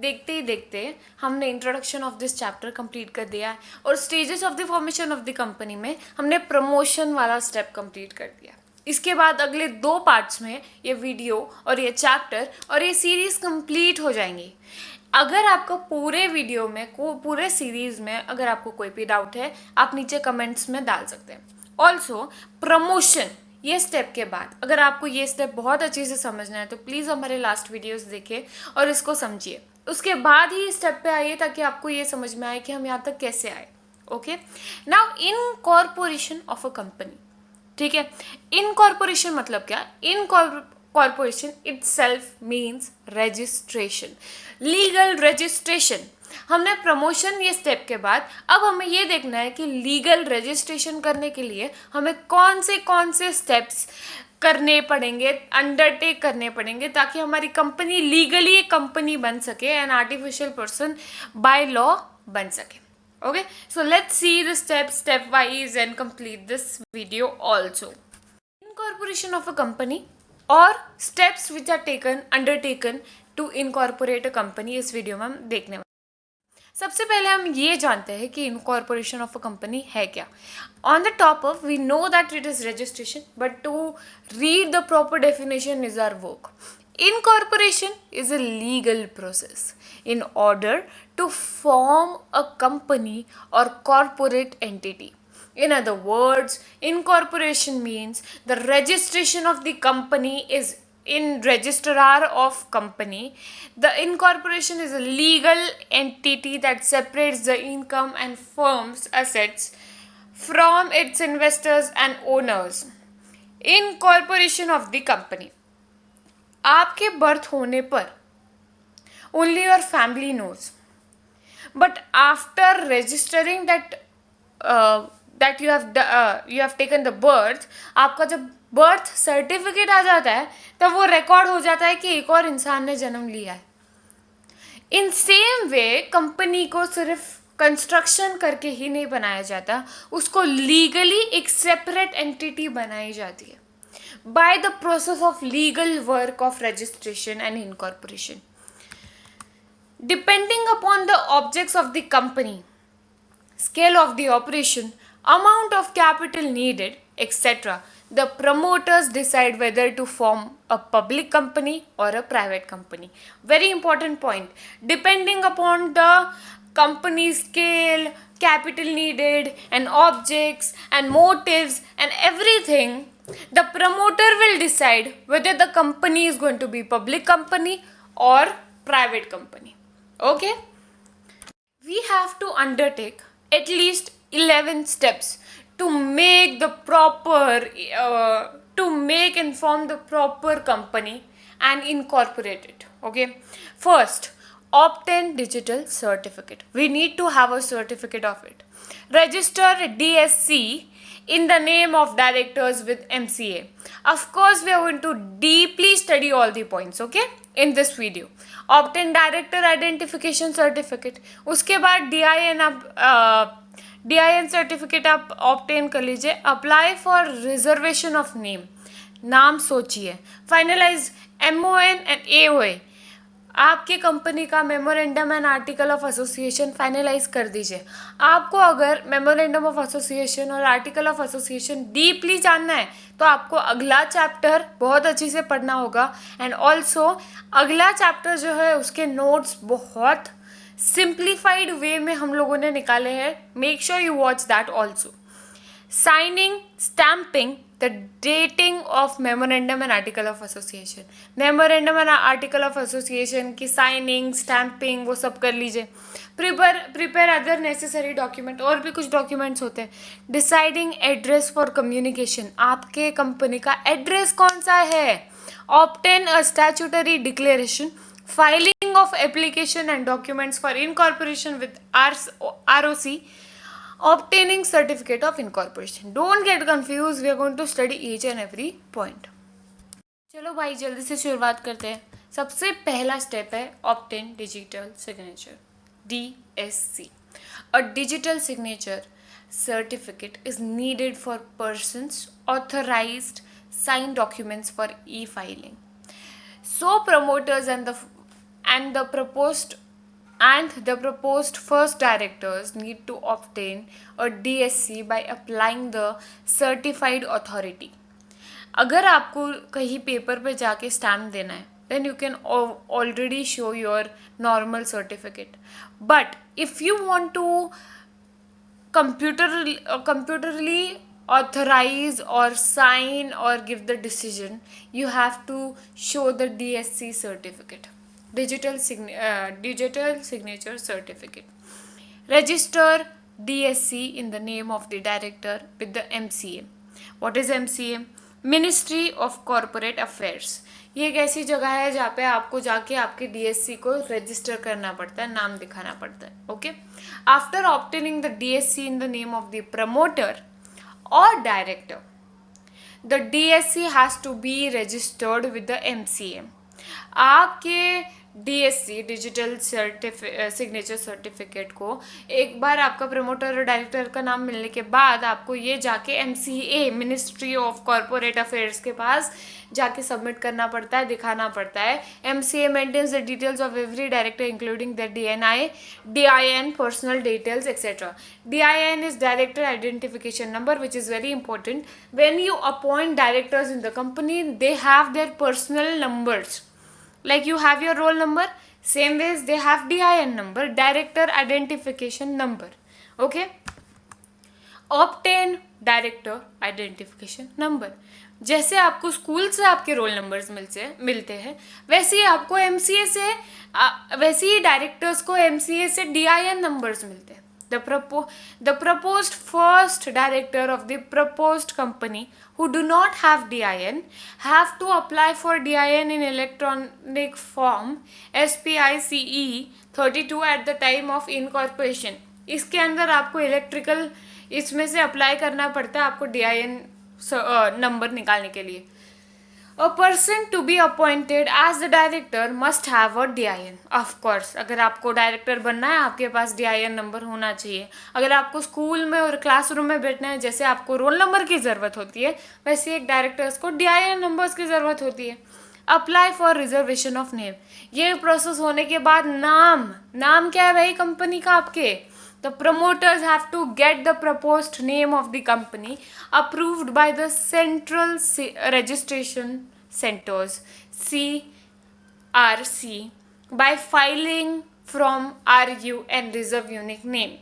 देखते ही देखते हमने introduction of this chapter complete कर दिया है और stages of the formation of the company में हमने प्रमोशन वाला स्टेप कंप्लीट कर दिया। इसके बाद अगले 2 पार्ट्स में ये वीडियो और ये चैप्टर और ये सीरीज़ कंप्लीट हो जाएंगी। अगर आपको पूरे वीडियो में पूरे सीरीज़ में अगर आपको कोई भी डाउट है आप नीचे कमेंट्स में डाल सकते हैं। ऑल्सो प्रमोशन ये स्टेप के बाद अगर आपको ये स्टेप बहुत अच्छे से समझना है तो प्लीज़ हमारे लास्ट वीडियोस देखें और इसको समझिए। उसके बाद ही इस स्टेप पे आइए ताकि आपको ये समझ में आए कि हम यहाँ तक कैसे आए। Okay, now incorporation of a company. ठीक है, इनकॉर्पोरेशन मतलब क्या? Incorporation itself means registration, legal registration. हमने प्रमोशन ये स्टेप के बाद अब हमें ये देखना है कि लीगल रजिस्ट्रेशन करने के लिए हमें कौन से स्टेप्स करने पड़ेंगे, अंडरटेक करने पड़ेंगे ताकि हमारी कंपनी लीगली एक कंपनी बन सके, an artificial person by law बन सके। Okay, so let's see the steps stepwise and complete this video also. Incorporation of a company or steps which are undertaken to incorporate a company इस video में हम देखने वाले। सबसे पहले हम ये जानते हैं कि incorporation of a company है क्या। On the top of we know that it is registration, but to read the proper definition is our work. Incorporation is a legal process in order to form a company or corporate entity. In other words, incorporation means the registration of the company is in registrar of company. The incorporation is a legal entity that separates the income and firm's assets from its investors and owners. Incorporation of the company. आपके birth होने पर only your family knows, but after registering that you have taken the birth, आपका जब birth certificate आ जाता है तब वो record हो जाता है कि एक और इंसान ने जन्म लिया है। इन सेम वे कंपनी को सिर्फ कंस्ट्रक्शन करके ही नहीं बनाया जाता, उसको लीगली एक सेपरेट एंटिटी बनाई जाती है by the process of legal work of registration and incorporation. Depending upon the objects of the company, scale of the operation, amount of capital needed, etc., the promoters decide whether to form a public company or a private company. Very important point. Depending upon the company scale, capital needed, and objects and motives and everything, the promoter will decide whether the company is going to be public company or private company. Okay? We have to undertake at least 11 steps to make the proper, and form the proper company and incorporate it. Okay? First, obtain digital certificate. We need to have a certificate of it. Register DSC in the name of directors with MCA. Of course, we are going to deeply study all the points, okay, in this video. Obtain director identification certificate. उसके बाद DIN certificate आप obtain कर लीजिए. Apply for reservation of name. नाम सोचिए. Finalise MON and AOA. आपकी company का memorandum and article of association finalise कर दीजिए. आपको अगर मेमोरेंडम ऑफ एसोसिएशन और आर्टिकल ऑफ एसोसिएशन डीपली जानना है तो आपको अगला चैप्टर बहुत अच्छे से पढ़ना होगा. एंड ऑल्सो अगला चैप्टर जो है उसके नोट्स बहुत सिंप्लीफाइड वे में हम लोगों ने निकाले हैं. Make sure you watch that also. Signing, stamping, the dating of memorandum and article of association. Memorandum and article of association की signing, stamping वो सब कर लीजिए. Prepare other necessary document. और भी कुछ documents होते हैं. Deciding address for communication. आपके कंपनी का एड्रेस कौन सा है. Obtain a statutory declaration. Filing of application and documents for incorporation with ROC. Obtaining certificate of incorporation. Don't get confused. We are going to study each and every point. चलो भाई जल्दी से शुरुआत करते हैं. सबसे पहला स्टेप है obtain digital signature, DSC. A digital signature certificate is needed for persons authorized sign documents for e-filing. So promoters and the proposed and the proposed first directors need to obtain a DSC by applying the certified authority. अगर आपको कहीं paper पे जाके stamp देना है then you can already show your normal certificate, but if you want to computerly authorize or sign or give the decision, you have to show the DSC certificate, digital signature certificate. Register DSC in the name of the director with the MCA. What is MCA? Ministry of corporate affairs. ये एक ऐसी जगह है जहाँ पे आपको जाके आपके DSC को रजिस्टर करना पड़ता है, नाम दिखाना पड़ता है. Okay. After obtaining the DSC in the name of the promoter और director, the DSC has to be registered with the MCA. आपके DSC डिजिटल सिग्नेचर सर्टिफिकेट को एक बार आपका प्रमोटर और डायरेक्टर का नाम मिलने के बाद आपको ये जाके MCA ministry of corporate affairs के पास जाके सबमिट करना पड़ता है, दिखाना पड़ता है. MCA maintains the details of every director including the DIN, personal details etcetera. DIN is director identification number which is very important. When you appoint directors in the company they have their personal numbers. Like you have your roll number, same ways they have DIN number, director identification number. Okay. Obtain director identification number. जैसे आपको school से आपके roll numbers मिलते हैं वैसे ही आपको MCA से वैसे ही डायरेक्टर्स को MCA से DIN नंबर्स मिलते हैं. The proposed first director of the proposed company who do not have DIN have to apply for DIN in electronic form SPICE 32 at the time of incorporation. इसके अंदर आपको electrical इसमें से apply करना पड़ता है आपको DIN नंबर निकालने के लिए. A person to be appointed as the director must have a DIN. Of course, अगर आपको डायरेक्टर बनना है आपके पास DIN नंबर होना चाहिए. अगर आपको स्कूल में और क्लासरूम में बैठना है जैसे आपको रोल नंबर की ज़रूरत होती है वैसे एक डायरेक्टर्स को DIN नंबर्स की ज़रूरत होती है. Apply for reservation of name. ये प्रोसेस होने के बाद नाम क्या है भाई कंपनी का आपके. The promoters have to get the proposed name of the company approved by the Central Registration Centers CRC by filing from RU and reserve unique name.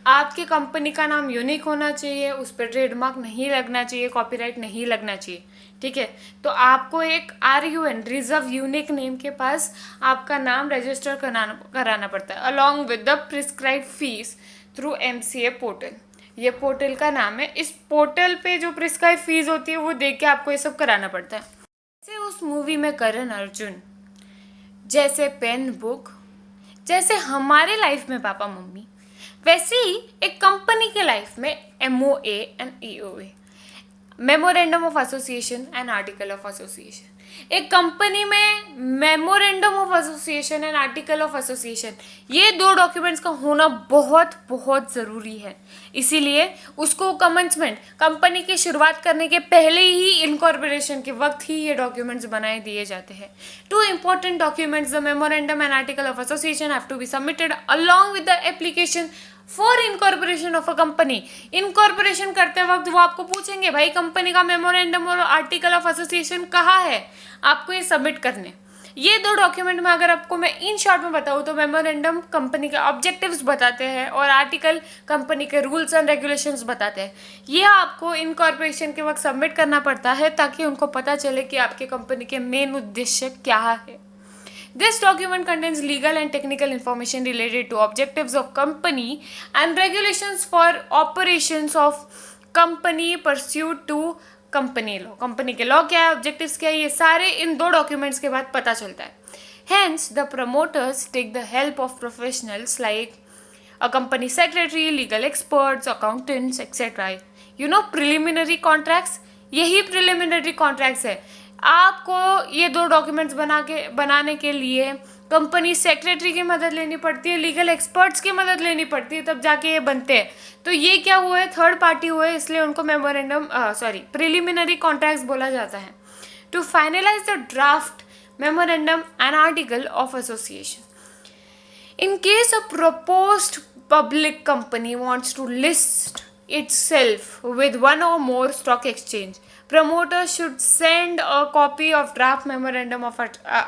आपके कंपनी का नाम यूनिक होना चाहिए, उस पर ट्रेडमार्क नहीं लगना चाहिए, कॉपीराइट नहीं लगना चाहिए. ठीक है. तो आपको एक RUN रिजर्व यूनिक नेम के पास आपका नाम रजिस्टर कराना पड़ता है along with the prescribe fees through MCA portal. ये पोर्टल का नाम है. इस पोर्टल पे जो प्रिस्क्राइब फीस होती है वो देख के आपको ये सब कराना पड़ता है. जैसे उस मूवी में करण अर्जुन, जैसे पेन बुक, जैसे हमारे लाइफ में पापा मम्मी, वैसे ही एक कंपनी के लाइफ में MOA and EOA, memorandum of association and article of association. एक कंपनी में memorandum of association and article of association ये दो डॉक्यूमेंट्स का होना बहुत बहुत ज़रूरी है. इसीलिए उसको कमेंसमेंट कंपनी की शुरुआत करने के पहले ही इनकॉर्पोरेशन के वक्त ही ये डॉक्यूमेंट्स बनाए दिए जाते हैं. 2 important documents, the memorandum and article of association have to be submitted along with the application for incorporation of a company. Incorporation करते वक्त वो आपको पूछेंगे भाई कंपनी का मेमोरेंडम और आर्टिकल ऑफ एसोसिएशन कहाँ है, आपको ये सबमिट करने. ये दो डॉक्यूमेंट में अगर आपको मैं इन शॉर्ट में बताऊँ तो मेमोरेंडम कंपनी के ऑब्जेक्टिव्स बताते हैं और आर्टिकल कंपनी के रूल्स एंड रेगुलेशंस बताते हैं. ये आपको इनकॉर्पोरेशन के वक्त सबमिट करना पड़ता है ताकि उनको पता चले कि आपके कंपनी के मेन उद्देश्य क्या है. This document contains legal and technical information related to objectives of company and regulations for operations of company pursuant to company law. Company के लॉ क्या है, ऑब्जेक्टिव्स क्या है, ये सारे इन दो डॉक्यूमेंट्स के बाद पता चलता है. Hence, the promoters take the help of professionals like a company secretary, legal experts, accountants, etc. You know preliminary contracts. यही preliminary contracts है. आपको ये दो डॉक्यूमेंट्स बनाने के लिए कंपनी सेक्रेटरी की मदद लेनी पड़ती है, लीगल एक्सपर्ट्स की मदद लेनी पड़ती है, तब जाके ये बनते हैं. तो ये क्या हुआ है, थर्ड पार्टी हुए, इसलिए उनको प्रिलिमिनरी कॉन्ट्रैक्ट्स बोला जाता है. To finalise the draft memorandum and article of association. In case a proposed public company wants to list itself with one or more stock exchange, promoters should send a copy of draft memorandum of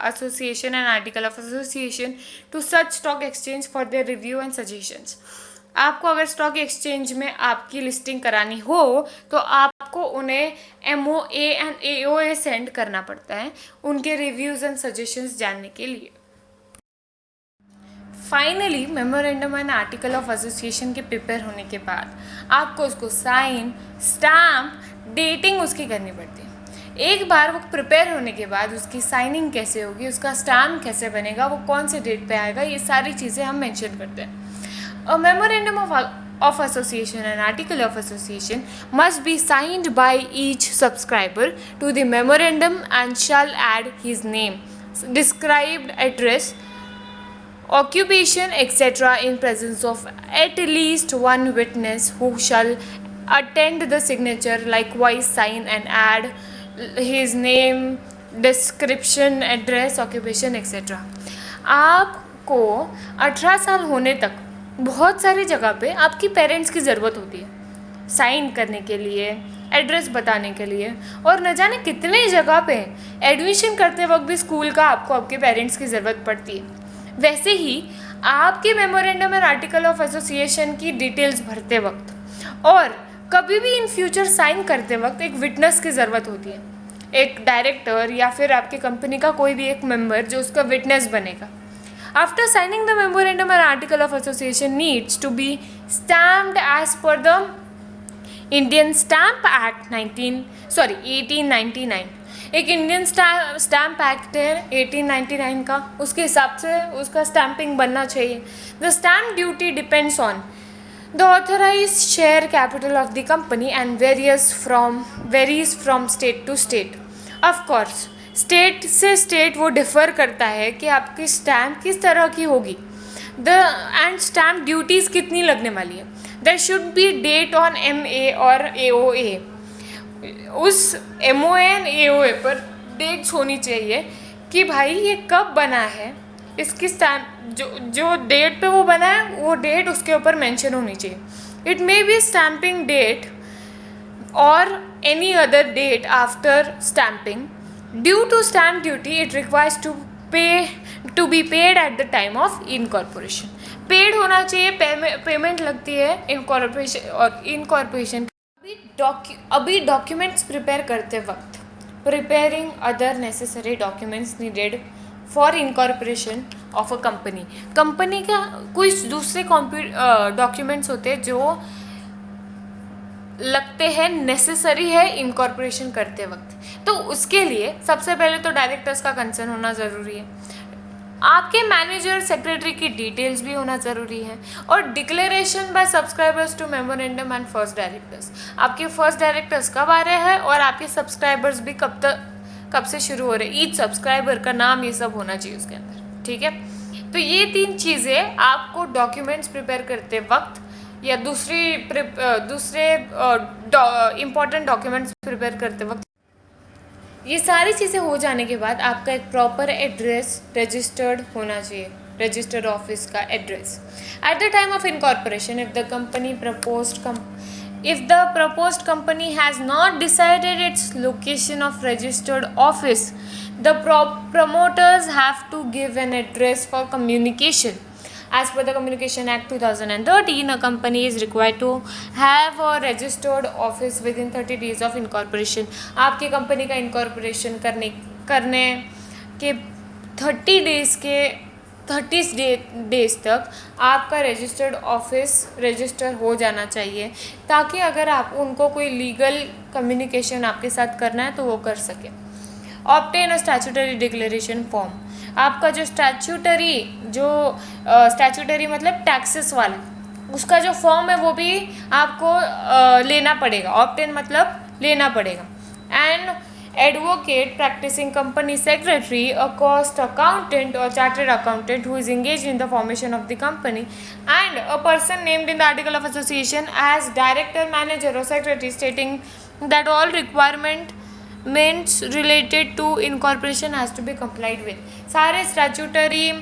association and article of association to such stock exchange for their review and suggestions. आपको अगर stock exchange में आपकी listing करानी हो तो आपको उन्हें MOA and AOA send करना पड़ता है उनके रिव्यूज़ एंड सजेशंस जानने के लिए. Finally memorandum and article of association के प्रिपेयर होने के बाद आपको उसको साइन, स्टैम्प, डेटिंग उसकी करनी पड़ती है. एक बार वो प्रिपेयर होने के बाद उसकी साइनिंग कैसे होगी, उसका स्टैम्प कैसे बनेगा, वो कौन से डेट पे आएगा, ये सारी चीज़ें हम मेंशन करते हैं. A memorandum of association and article of association must be signed by each subscriber to the memorandum and shall add his name, described address, occupation, etc. in presence of at least one witness who shall attend the signature. Likewise, sign and add his name, description, address, occupation, etc. आपको 18 साल होने तक बहुत सारी जगह पे आपकी parents की ज़रूरत होती है साइन करने के लिए, एड्रेस बताने के लिए, और न जाने कितने जगह पे एडमिशन करते वक्त भी स्कूल का आपको आपके पेरेंट्स की ज़रूरत पड़ती है. वैसे ही आपके memorandum and article of association की डिटेल्स भरते वक्त और कभी भी इन फ्यूचर साइन करते वक्त एक विटनेस की ज़रूरत होती है, एक डायरेक्टर या फिर आपकी कंपनी का कोई भी एक मेंबर जो उसका विटनेस बनेगा. After signing the memorandum and article of association needs to be stamped as per the Indian Stamp Act 1899. एक इंडियन स्टैम्प एक्ट है 1899 का, उसके हिसाब से उसका स्टैंपिंग बनना चाहिए. The stamp duty depends on the authorised share capital of the company and varies from state to state. Of course state से स्टेट वो डिफ़र करता है कि आपकी स्टैम्प किस तरह की होगी एंड स्टैम्प ड्यूटीज़ कितनी लगने वाली है. There should be date on MA और AOA. उस MOA एंड AOA पर डेट्स होनी चाहिए कि भाई ये कब बना है, इसकी स्टैम्प जो डेट पे वो बना है वो डेट उसके ऊपर मेंशन होनी चाहिए. It may be stamping date और any other date after stamping. Due to stamp duty, it requires to be paid at the time of incorporation. Paid होना चाहिए, पेमेंट लगती है इनकॉर्पोरेशन. अभी डॉक्यूमेंट्स प्रिपेयर करते वक्त preparing other necessary documents needed for incorporation of a company का कुछ दूसरे डॉक्यूमेंट्स होते हैं जो लगते हैं नेसेसरी है इनकॉर्पोरेशन करते वक्त. तो उसके लिए सबसे पहले तो डायरेक्टर्स का कंसर्न होना ज़रूरी है, आपके मैनेजर सेक्रेटरी की डिटेल्स भी होना ज़रूरी है, और declaration by subscribers to memorandum and first directors. आपके फर्स्ट डायरेक्टर्स कब आ रहे हैं और आपके सब्सक्राइबर्स भी कब से शुरू हो रहे हैं, ईच सब्सक्राइबर का नाम, ये सब होना चाहिए उसके अंदर. ठीक है, तो ये 3 चीज़ें आपको डॉक्यूमेंट्स प्रिपेयर करते वक्त या दूसरे इम्पॉर्टेंट डॉक्यूमेंट्स प्रिपेयर करते वक्त, ये सारी चीज़ें हो जाने के बाद आपका एक प्रॉपर एड्रेस रजिस्टर्ड होना चाहिए, रजिस्टर्ड ऑफिस का address. At the time of incorporation, if the proposed company has not decided its location of registered office, the promoters have to give an address for communication. As per the Communication Act 2013, a company is required to have a registered office within 30 days of incorporation. आपकी company का incorporation करने के 30 days तक आपका registered office register हो जाना चाहिए, ताकि अगर आप उनको कोई लीगल कम्युनिकेशन आपके साथ करना है तो वो कर सके. Obtain a statutory declaration form. आपका जो स्टैट्यूटरी मतलब टैक्सेस वाला, उसका जो फॉर्म है वो भी आपको लेना पड़ेगा. ऑब्टेन मतलब लेना पड़ेगा. And advocate, practicing company secretary, a cost accountant or chartered accountant who is engaged in the formation of the company, and a person named in the article of association as director, manager or secretary, stating that all requirements related to incorporation has to be complied with. सारे statutory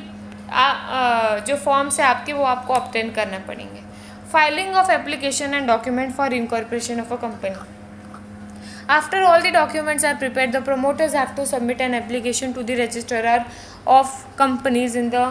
जो forms है आपके वो आपको obtain करने पड़ेंगे. Filing of application and document for incorporation of a company. After all the documents are prepared, the promoters have to submit an application to the registrar of companies in the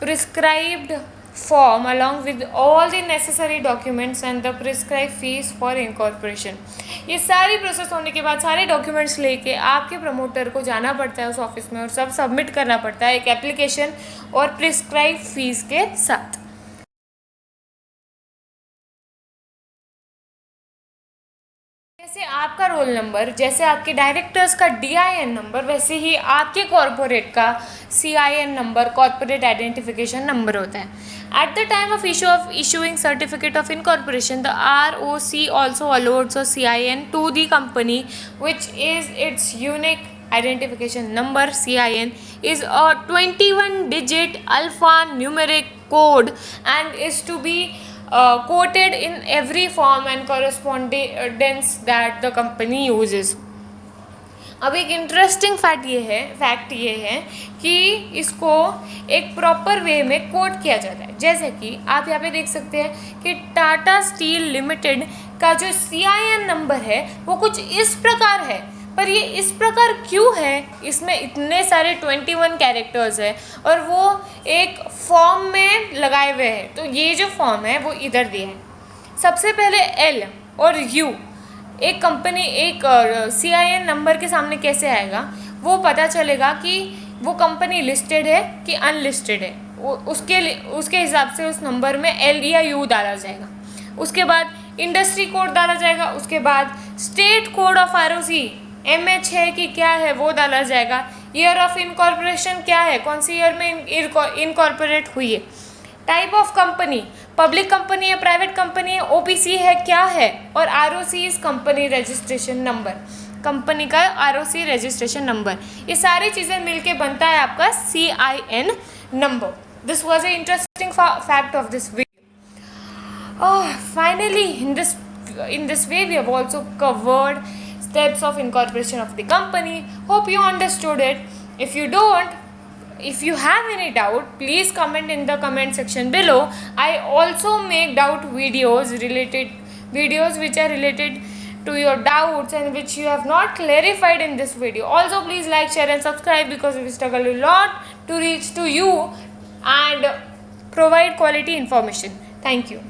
prescribed form along with all the necessary documents and the prescribed fees for incorporation. ये सारी process होने के बाद सारे documents लेके आपके promoter को जाना पड़ता है उस ऑफिस में और सब सबमिट करना पड़ता है एक एप्लीकेशन और प्रिस्क्राइब फीस के साथ. जैसे आपका रोल नंबर, जैसे आपके डायरेक्टर्स का DIN नंबर, वैसे ही आपके कॉरपोरेट का CIN number, corporate identification number होता है. At the time of issuing certificate of incorporation, the ROC also allows a CIN to the company, which is its unique identification number. CIN is a 21-digit alphanumeric code and is to be quoted in every form and correspondence that the company uses. अब एक interesting fact ये है कि इसको एक proper way में code किया जाता है. जैसे कि आप यहाँ पे देख सकते हैं कि टाटा स्टील लिमिटेड का जो CIN नंबर है वो कुछ इस प्रकार है. पर ये इस प्रकार क्यों है, इसमें इतने सारे 21 कैरेक्टर्स है और वो एक फॉर्म में लगाए हुए हैं. तो ये जो फॉर्म है वो इधर दिया है. सबसे पहले L और U एक कंपनी एक CIN नंबर के सामने कैसे आएगा, वो पता चलेगा कि वो कंपनी लिस्टेड है कि अनलिस्टेड है. उसके हिसाब से उस नंबर में L या U डाला जाएगा. उसके बाद इंडस्ट्री कोड डाला जाएगा. उसके बाद state code of ROC MH है कि क्या है वो डाला जाएगा. ईयर ऑफ इनकॉर्पोरेशन क्या है, कौन सी ईयर में इनकॉर्पोरेट हुई है. Type of company, public company है, प्राइवेट कंपनी है, OPC है, क्या है. और ROC is company registration number, company का ROC रजिस्ट्रेशन नंबर. ये सारी चीज़ें मिलके बनता है आपका CIN number. This was a interesting fact of this video. Finally, in this way we have also covered steps of incorporation of the company. Hope you understood it. If you don't, if you have any doubt, please comment in the comment section below. I also make doubt videos which are related to your doubts and which you have not clarified in this video. Also please like, share and subscribe because we struggle a lot to reach to you and provide quality information. Thank you.